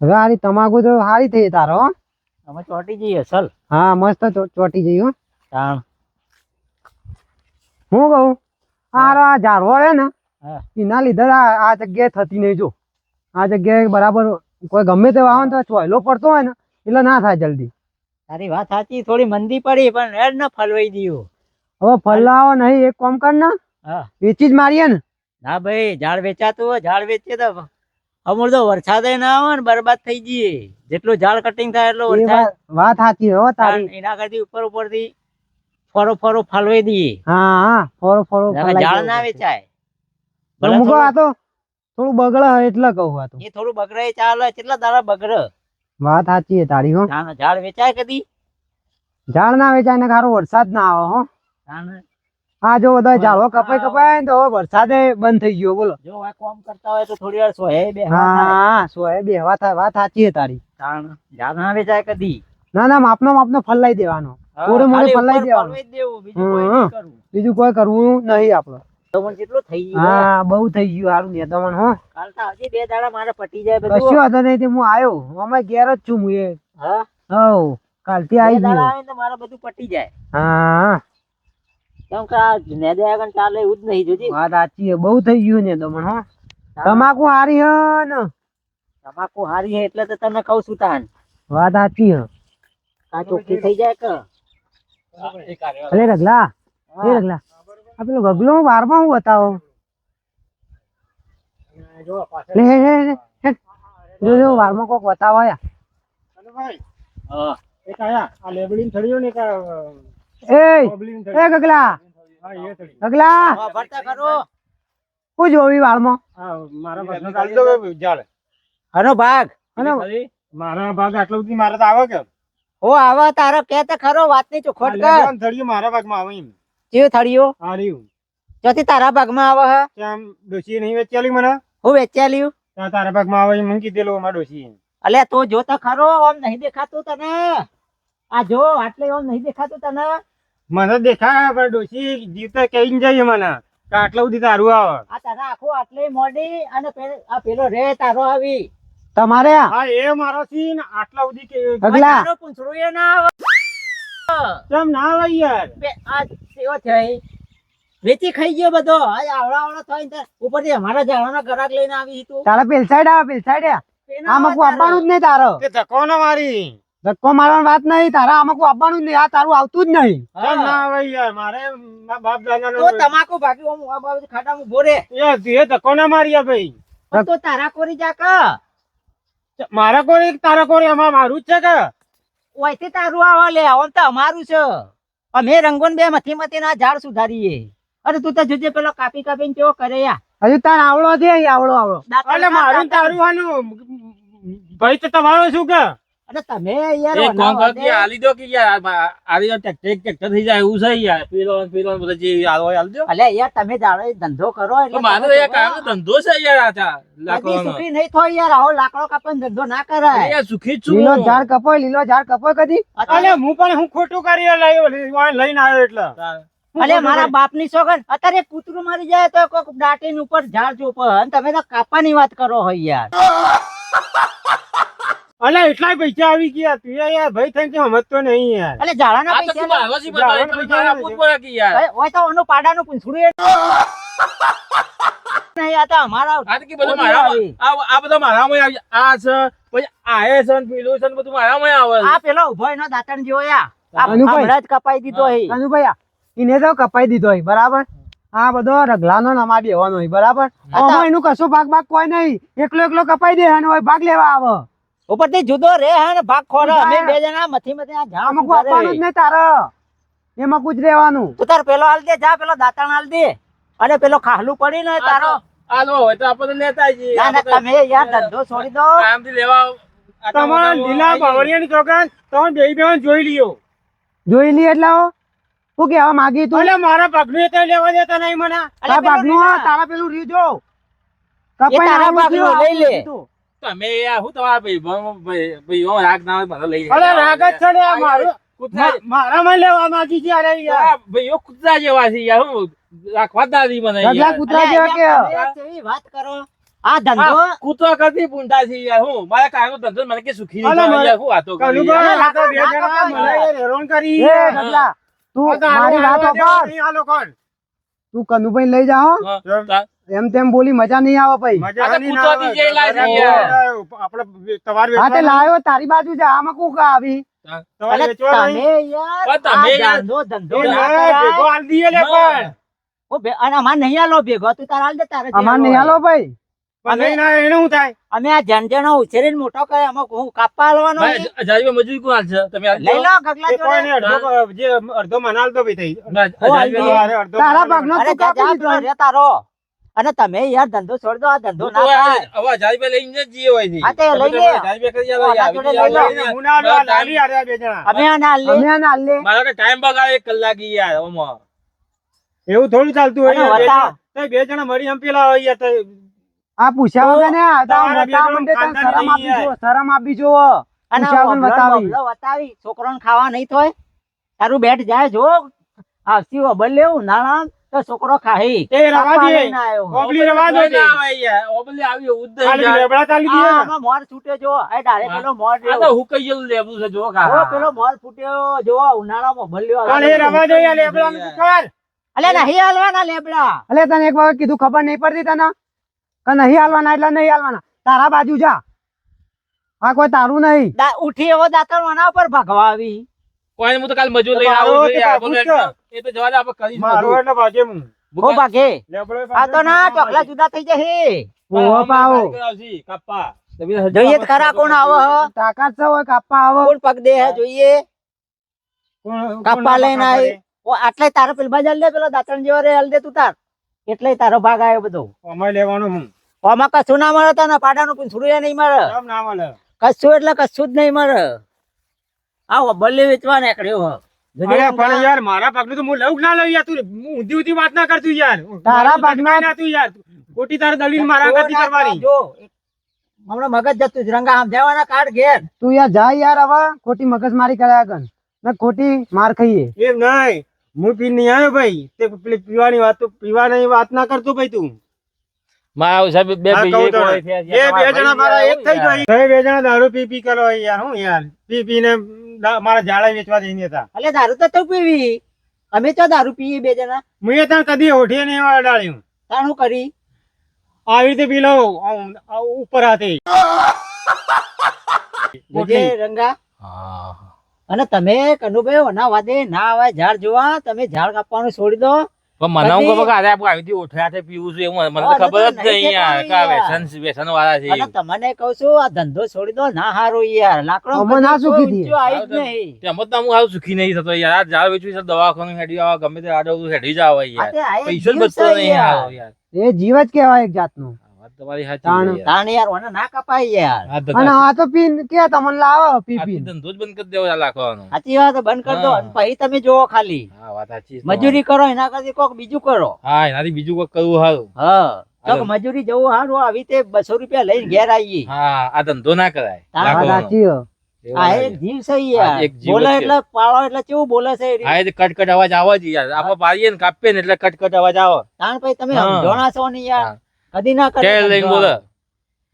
હવે આરી તમાકુ તો સારી થઈ તારો હો. અમે ચોટી જઈએ અસલ. હા મસ્ત ચોટી જઈ હો. તાણ હું કહું આ ઝાડવો છે ને હા એના લીધે આ જગ્યાએ થતી નહીં. જો આ જગ્યાએ બરાબર કોઈ ગમે તે વાવે ને તો ચોયલો પડતો હોય ને એટલે ના થાય જલ્દી. તારી વાત સાચી, થોડી મંદી પડી પણ હેડ ન ફલવાઈ દીધું. હવે ફલાવો નહીં, એક કામ કર ને હા વેચી જ મારીએ ને. ના ભાઈ, ઝાડ વેચાતું હોય, ઝાડ વેચીએ તો અમૂળ તો વરસાદ ના આવે ને બરબાદ થઈ જઈએ. જેટલું ઝાડ કટિંગ થાય એટલો એ વરસાદ. વાત સાચી હો તારી. એના કરતી ઉપર થી ફરો ફલવાઈ દઈએ. હા હા ફોરો ફોરો ઝાડ ના વેચાય. મૂકો આ તો થોડું બગડે એટલે કહું. આ તો એ થોડું બગડે ચાલે, કેટલા દાડા બગડે. વાત સાચી છે તારી હો. ઝાડ વેચાય કદી? ઝાડ ના વેચાય ને ખારો વરસાદ ના આવે હો. તાને હા જો બધા ઝાડો કપાય ને તો હવે વરસાદે બંધ થઈ ગયો. બોલો જો આ કામ કરતા હોય તો થોડી વાર સોહે બે. હા સોય બે હવા થાય. વાત સાચી છે તારી. ઝાડ ના વેચાય કદી. ના ના માપનો ફલાઈ દેવાનો. મોડે મોડે ફલાઈ દેવાનો. બીજું કોઈ કરવું નહીં આપડે. કેટલું થઈ ગયું. હા બહુ થઈ ગયું. સારું ને તમને હો. કાલ તો હજી 2 દાડા મારે પટી જાય બધું. કશું હતો નહીં. હું આવ્યો અમે ઘેર જ છું. હું એ હા હવ કાલથી આવી 2 દાડા ગયો. આવે તો મારે બધું પટી જાય. હા કેમ કે આ નેદે આગળ ચાલે એવું જ નહીં. જોજી વાત સાચી છે. બહુ થઈ ગયું ને તમને હો. તમાકુ હારી હે ને. તમાકુ હારી હે એટલે તો તને કહું છું તાન. વાત સાચી હે. આ ચોખ્ખી થઈ જાય કે. અરે રગલા આ પેલો ગગલો વારમાં હું બતાવો. લે હે જો વારમાં કોક બતાવો યા. હા એ ગગલા ભરતા કરો. હું જોવી વાળમાં હનો ભાગ મારા ભાગ આટલો સુધી મારે તો આવે કે ઓ આવા તારો કે તો ખરો. વાત ની ચોખવટ કર. થળિયું મારા ભાગમાં આવે એમ. કેવું થળિયો હાર્યું ચોથી તારા ભાગમાં આવે હે? કેમ ડોશી નહીં વેચાલી મને? હું વેચ્યા લ્યું. ત્યાં તારા ભાગમાં આવે એમ મને કીધેલું અમારા ડોશી. અલ્યા તું જો તો ખરો. આમ નહીં દેખાતું તને? આ જો આટલે આમ નહીં દેખાતું તને? મને દેખાય પણ ડોશી જીવતા કઈ જાય મને કે આટલા સુધી તારું આવે. આ તારા આખું આટલે મોડી અને આ પેલો રે તારો આવી તમારે હા એ મારો સીન આટલા સુધી કે તારો પૂંછડું એ ના આવે. કેમ ના આવે યાર? આ સેવો થઈ વેચી ખાઈ ગયો બધો. આવડા થાય ઉપરથી અમારા ઝાડવાના ગરાક લઈને આવી તું. તારા પેલ સાઈડ આમાં આપવાનું જ નહીં. તારો ધક્કો ના મારી. ધક્કો મારવાની વાત નહીં. તારા આમાં આપવાનું જ નહીં. આ તારું આવતું જ નહીં. ના આવે યાર. મારે બાપ દાદા તો તમાકુ ભાગ્યું આ બાબત ખાડામાં ભોરે. એ ધક્કો ના મારી ભાઈ. તો તારા કોરી જા કા. મારા કોરી તારા કોરી આમાં મારું જ છે કે ઓયથી તારું આવા લે. આમ તો અમારું છે. અમે રંગોન બે મથી ના ઝાડ સુધારીએ. અરે તું તો જોજે પેલો કાપી કેવો કરે યા. હજુ તાર આવડો છે. આવડો એટલે મારું તારું વાનું ભાઈ તો તમારો શું કે. અરે તમે યાર એક કોમ કરતી આલી દો કે યાર આલી દો ટ્રેક્ટર થઈ જાય એવું છે યાર. પેલો બધા જે આલો આલી દો. અલે યાર તમે જાડો ધંધો કરો એટલે મારો એક કામ ધંધો છે યાર. આતા કદી સુખી નહીં થાય યાર. આવો લાકડો કાપવાનો ધંધો ના કરાય. યાર સુખી જ છું. લીલો ઝાડ કપાય કદી. અલે હું પણ હું ખોટું કરી લઈને આવ્યો એટલે. અલે મારા બાપ ની સોગન અત્યારે કૂતરું મારી જાય તો કોક દાટીન ઉપર ઝાડ ચોપ અને તમે તો કાપવાની વાત કરો હોય યાર. અલે એટલા પૈસા આવી ગયા. તું યાર ભાઈ થઈને સમજતો નહીં યાર. અલે ઝાડાના આ તો પૈસા શું આવો છે બધા પૈસા પૂછ પડે કે યાર. હોય તો ઓનું પાડાનું પૂંછડું નહીં. આ તો અમારા આ તો કે બધું મારા આ બધા મારામાં આવી. આ છે પછી આ છે ને પેલું છે ને બધું મારામાં આવે. આ પેલો ઉભો એનો દાંતણ જેવો યા. આ અનુભાઈ. હમણાં જ કપાઈ દીધો હે. કનુભાઈ એને તો કપાઈ દીધો હોય બરાબર. આ બધો રગલાનો નમા બેવાનો હોય બરાબર. આમાં એનું કશો ભાગ કોઈ નહીં. એકલો કપાઈ દે અને હોય ભાગ લેવા આવે. ઉપરથી જુદો રે હે ને ભાગ ખોરો. અમે બે જણા મથી આ ઝાડ આમાં કોઈ આપવાનું જ નહીં તારે. એમાં કુછ રહેવાનું. તું તાર પેલો હાલ દે. જા પેલો દાંતણ હાલ દે. અને પેલો ખાહલું પડી ને તારો. આલો હોય તો આપણે લેતા આવીએ. ના ના તમે યાર ધંધો છોડી દો. કામથી લેવા તમારા લીલા બાવળિયાની છોકરા તમે બે જોઈ લ્યો. જોઈ લી એટલે હું કેવા માંગી તું? એટલે મારા પગનું એ લેવા દેતા નહીં મને. તારા પગનું તારા પેલું રહ્યું જો. એ તારા પગનું લઈ લે. તમે યાર હું તમારા ભાઈ રાગ ના મને લઈ અરે રાગ જ છે ને મારું. મારા માં લેવા માંગી છે. અરે યાર ભાઈઓ કૂતરા જેવા છે યાર. હું રાખવા જ ના દી મને રગલા કૂતરા જેવા કે કેવી વાત કરો. આ ધંધો કૂતરો કરતી પૂંઠા છે યાર હું મારા કાયનો ધંધો મને કે સુખી નહીં અલા, થવા યાર હું વાતો કરી કનુભાઈ, યાર. આ તો બે જણા મને હેરાન કરી એ ઢગલા, તું આ તો મારી વાત આરો સાંભળ. નહીં આ લોકોને. તું કનુભાઈ લઈ જાઓ હા, તા- એમ તેમ બોલી મજા નહીં આવે ભાઈ. મજા આ તો નહીં કૂતરાથી આવે. જે લાગે આપણે તમારે હા તે વેચવાનું. લાવ્યો તારી બાજુ જા આમાં કોક આવી. તમારે અરે વેચવાનું તમે નહીં. યાર પણ તમે આ યાર- ધંધો એ ના લે, કરાય. ભેગો આલ દઈએ લે પણ. ઓ બે- અને અમાર નહીં આલો ભેગો તું તાર હાલ દે તારે જે અમાર આલો નહીં હોય. હાલો ભાઈ. પણ નહીં ના એને શું થાય? અમે આ જણજણો ઉછેરીને મોટો કરે અમે હું કાપવા આલવાનો ભાઈ, નહીં. હજારીમાં મજૂરી કોણ હાલશે? તમે હાલજો. લઈ લો ગગલા એ કોઈ જોડે. નહીં, અડધો મને આલ દો ભઈ થઈ. હજારીમાં અરે અડધો તારા મને આલ. ભાગનો અરે તું કાપી જા દીધો. રે તારો અને તમે યાર ધંધો છોડ દો આ ધંધો હું તો ના થાય. હવે હજારીમાં લઈને જ જઈએ હોયથી. હા, તે તમે લઈ તો લે. હજારીમાં કરી આલો યાર. જોડે લઈ લો. આવી હું ના આલું, આ લાલી હારે આ બે જણા. અમે આ ના લે અમે આને હાલ લે. મારો તો ટાઈમ બગાડે 1 કલાક યાર ઓમાં. એવું થોડું ચાલતું હોય અને યાર, બે વતા. જણા- તો બે જણા મળી એમ પેલા હોય યાર, તો આ પૂછ્યા વગર ને આ તમારા બતાવ બે મંડે તને ખાનદાની શરમ આપી નહીં જો, શરમ આપી જો. અને પૂછ્યા વગર બબલો બતાવી. બબલો બતાવી છોકરોને ખાવા નહીં થોય તારું બેટ જાય જો આવતી અબલ લેવું નાણા તો છોકરો ખાહી એ રવા કાપવા દે. લઈને આયો. ઓબલી રવા દો ઓબલી તે. ના આવે યાર. ઓબલી આવી એવું જ નહીં ખાલી યાર. લેબડા ચાલી આ દઈએ ને. આમાં મોર છૂટે જો એ ડારે પેલો મોર આ રહ્યો. તો હુકૈયેલું લેવું છે જો ઓ કાકા. પેલો મોર ફૂટ્યો જો ઉનાળામાં ભલ્યો પણ એ રવા દો યાર, લેબડાનું શું કર? અલે નહીં હાલવાના લેબડા અલે તને એક વખત કીધું ખબર નહીં પડતી તને કે નહીં હાલવાના એટલે નહીં હાલવાના. તારા બાજુ જા. આ કોઈ તારું નહીં. ઉઠી એવો દાંતણ આના ઉપર ભાગવા આવી કોઈને હું તો કાલ મજૂર લઈને મારો આવું છું તે યાર. બાપુ બોલો છે. એ તો જવા દે આપણે કરીશું મારું બધું. એટલે ભાગે હું. ઓ ભાગે લેબડો આ તો ના ચોકલા જુદા થઈ જશે ઓહો પાવો. કારીગર આવશે, કાપવા. તમે જોઈએ તો ખરા કોણ આવો હ? તાકાત છે હોય કાપવા આવો. કોણ પગ દે હે જોઈએ કોણ- કાપવા કોણ લઈને કાપા આવી. ઓ આટલે તારો પેલ બાજુ હાલ દે પેલો દાંતણ જેવો રે હાલ દે તું તાર એટલે તારો ભાગ આવ્યો બધો કરે? અમારે લેવાનું હું. આમાં કશું ના મળે તને પાડાનું પૂંછડું નહીં મળે કેમ ના મળે? કશું એટલે કશું જ નહીં મળે આવો બલ્લી વેચવા નીકળ્યો હ. જોજે અરે રંગા. પણ યાર મારા પગનું તો હું લઉં કે ના લઉં યાર, તું ઊંધી ઊંધી વાત ના કરતું યાર. તારા મારું પગના- ના તું યાર, ખોટી તારે દલીલ મારા જો કરતી ના કરવાની. જો હમણાં મગજ જતું જ રંગા સમજાવવાના કાઢ ઘેર તું યાર જા યાર હવે ખોટી મગજમારી કર્યા કર ને ખોટી માર ખાઈએ. એમ નહીં, હું પી નહીં આવ્યો ભાઈ, તે પેલી પીવાની વાત તો પીવાની વાત ના કરતો ભાઈ તું. મારા સાહેબ બે હા, ભાઈ કહું એક તને. હોય છે. એ બે જણા મારા એક થઈ જાય. તો એ બે જણા દારૂ પી પી કરો યાર, હું યાર પી પીને મારા ઝાડા વેચવા જઈને હતા. એટલે દારૂ તો તું પીવી અમે તો દારૂ પીએ બે જણા હું એ તને કદી હોઠીએ નહીં અડાડ્યું. તાણ હું કરી આવી રીતે પી લઉં આમ, આ ઉપર હાથે. જોજે રંગા હા. અને તમે કનુભાઈ ઓના વાદે ના આવે ઝાડ જોવા તમે ઝાડ કાપવાનું છોડી દો પણ મને હું કદી- ખબર કે અરે આપણે આવી રીતે ઓઠાઠે પીવું છું એવું મને તો હા, ખબર જ તો નહીં નહીં યાર કે આ યાર. વ્યસન વાળા છે અને તમને કહું છું આ ધંધો છોડી દો ના હારો યાર લાકડો અમે ના સુખી દઈએ. ઊંચો આવી જ નહીં તેમ જ હું હાવ સુખી નહીં થતો યાર આ ઝાડ વેચવી છે દવાખાનું હેડી આવા ગમે તે આડો હેડી જ આવે આ યાર તે આ એક પૈસો જ જીવ બચતો છે નહીં યાર. હારો યાર એ જીવ જ કહેવાય એક જાતનું. આ વાત તમારી સાચી તાણ. છે યાર. તાણ યાર ઓને ના કપાય યાર આ ધંધો- અને આ તો પીન કે તમને લાવો પી આજથી પીન. ધંધો જ બંધ કરી દેવો લાખવાનો. સાચી વાત બંધ કરી દો હા. અને પછી તમે જોવો ખાલી હા વાત સાચી છે મજૂરી કરો એના કરતી કોક બીજું કરો તમારી. હા એનાથી બીજું કોઈ કરવું સારું હા અરે. તો મજૂરી જવું હારું આવી રીતે 200 રૂપિયા લઈને ઘેર આવીએ હા આ ધંધો ના કરાય હા, વાત લાખવાનો. સાચી હો. એવું આ લાગે. એક જીવ છે આ યાર એક જીવ બોલે જ છે. એટલે પાળો એટલે કેવું બોલે છે એ રીતે. હા એ કટકટ અવાજ આવે જ યાર આપણે પાડીએ ને કાપીએ ને એટલે કટકટ અવાજ આવે તાણ પછી તમે હા. સમજોણા છો ને યાર કદી ના કરે ટેલ લઈને સમજો. બોલે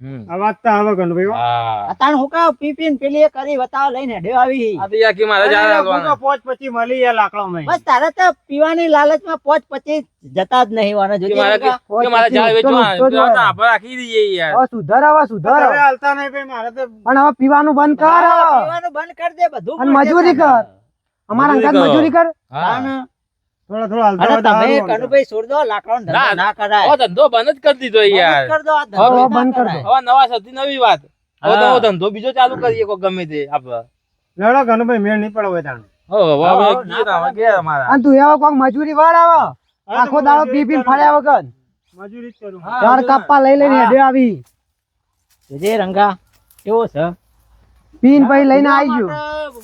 હમ. આ વાત તો આવે કનુભાઈ હો. હા આ તાણ હું કાં પી પીને પેલી એ કરી બતાવ લઈને હેડ્યો આવી આ તો યાર કે મારે ઝાડ અરે, હાલવાના. હું તો પોંચ પછી મળી યાર લાકડામાં. બસ તારે તો પીવાની લાલચમાં 5-25 જતા જ નહીં વાના કે જોજે મારે રંગા. કે મારે ઝાડ ઉઠતો વેચવાના. ઉઠતો જ તો હોય. આપણે રાખી દઈએ યાર હવે સુધર હવે સુધર. હવે હાલતા નહીં ભાઈ, મારે તો પણ હવે પીવાનું બંધ કર હા, હવે. પીવાનું બંધ કરી દે બધું અને મળશે મજૂરી તને. કર. અમારા મજૂરી અંગાત કરો. મજૂરી કર. હા તાણ. થોડા થોડા હાલતા અને હોય તો તમે સારું આમ તો. કનુભાઈ છોડ દો લાકડાનો ધંધો ના, ના કરાય હવે ધંધો બંધ જ કરી દીધો યાર બંધ કર દો આ હવે ધંધો ના બંધ કર દો. કરાય. હવે નવા સૌથી નવી વાત હવે તો હા. હવે ધંધો બીજો ચાલુ કરીએ કોઈ ગમે તે આપણે લેવડો કનુભાઈ મેળ નહીં પડે હોય તાણ. હવે હા, હવે ના ગયા ગયા અમારા અને તું એવો કોક મજૂરી વાળ આવે આખો દાડો પી પીને ફર્યા વગર મજૂરી જ કરું. હા. ઝાડ કાપવા લઈ લઈને હા. હેડ્યો આવી જોજે રંગા કેવો છે પીન પછી લઈને આવી ગયો.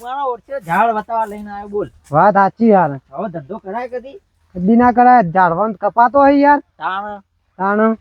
મારા ઓળખ્યો ઝાડ બતાવવા લઈને આવ્યો બોલ વાત સાચી યાર. હવે ધંધો કરાય કદી કદી ના કરાય ઝાડવાનું કપાતો હોય યાર તાણ તાણ